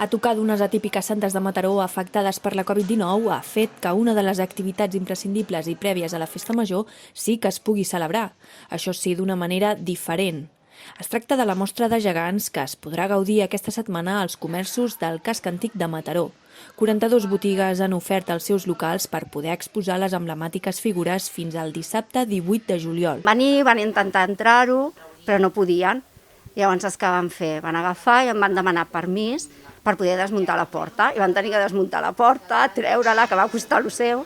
A tocar d'unes atípiques santes de Mataró afectades per la Covid-19 ha fet que una de les activitats imprescindibles i prèvies a la festa major sí que es pugui celebrar, això sí, d'una manera diferent. Es tracta de la mostra de gegants que es podrà gaudir aquesta setmana als comerços del casc antic de Mataró. 42 botigues han ofert els seus locals per poder exposar les emblemàtiques figures fins al dissabte 18 de juliol. Van intentar entrar-ho, però no podien. Llavors què van fer? Van agafar i em van demanar permís per poder desmuntar la porta. I van tenir que desmuntar la porta, treure-la, que va costar el seu,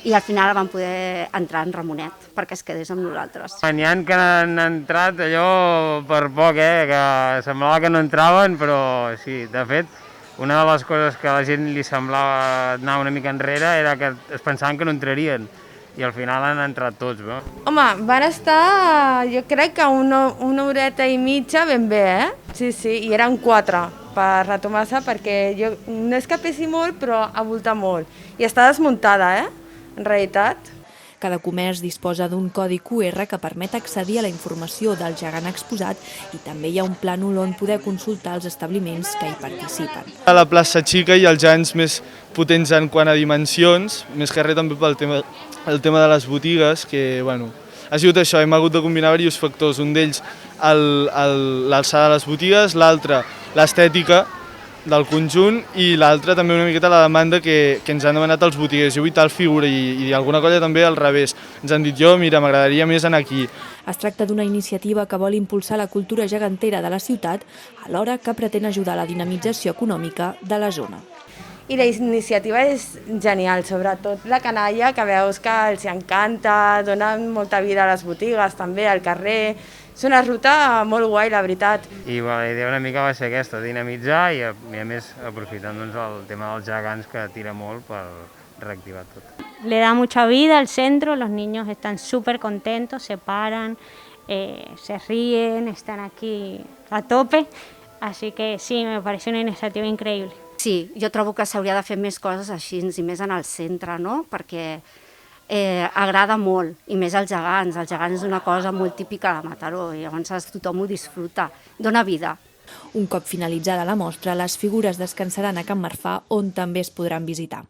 i al final van poder entrar en Ramonet perquè es quedés amb nosaltres. N'hi ha que han entrat allò per poc, que semblava que no entraven, però sí, de fet, una de les coses que a la gent li semblava anar una mica enrere era que es pensaven que no entrarien, i al final han entrat tots. No? Home, van estar, jo crec que una horeta i mitja ben bé, Sí, i eren 4 per retomar-se, perquè no és que pesi molt, però ha voltat molt. I està desmuntada, en realitat. Cada comerç disposa d'un codi QR que permet accedir a la informació del gegant exposat i també hi ha un plànol on poder consultar els establiments que hi participen. A la plaça Xica hi ha els gegants més potents en quant a dimensions, més que res també pel tema de les botigues, que ha sigut això, hem hagut de combinar diversos factors, un d'ells l'alçada de les botigues, l'altre l'estètica del conjunt i l'altre també una miqueta la demanda que ens han demanat els botiguers. Jo vull tal figura i alguna cosa també al revés. Ens han dit, mira, m'agradaria més anar aquí. Es tracta d'una iniciativa que vol impulsar la cultura gegantera de la ciutat alhora que pretén ajudar a la dinamització econòmica de la zona. I la iniciativa és genial, sobretot la canalla, que veus que els encanta, donen molta vida a les botigues també, al carrer. És una ruta molt guai, la veritat. I la idea una mica va ser aquesta, dinamitzar i a més aprofitant el tema dels gegants que tira molt per reactivar tot. Le da mucha vida al centro, los niños están súper contentos, se paran, se ríen, están aquí a tope, así que sí, me parece una iniciativa increíble. Sí, jo trobo que s'hauria de fer més coses així, i més en el centre, no? Perquè agrada molt, i més als gegants. Els gegants és una cosa molt típica de Mataró, i llavors tothom ho disfruta, dona vida. Un cop finalitzada la mostra, les figures descansaran a Can Marfà, on també es podran visitar.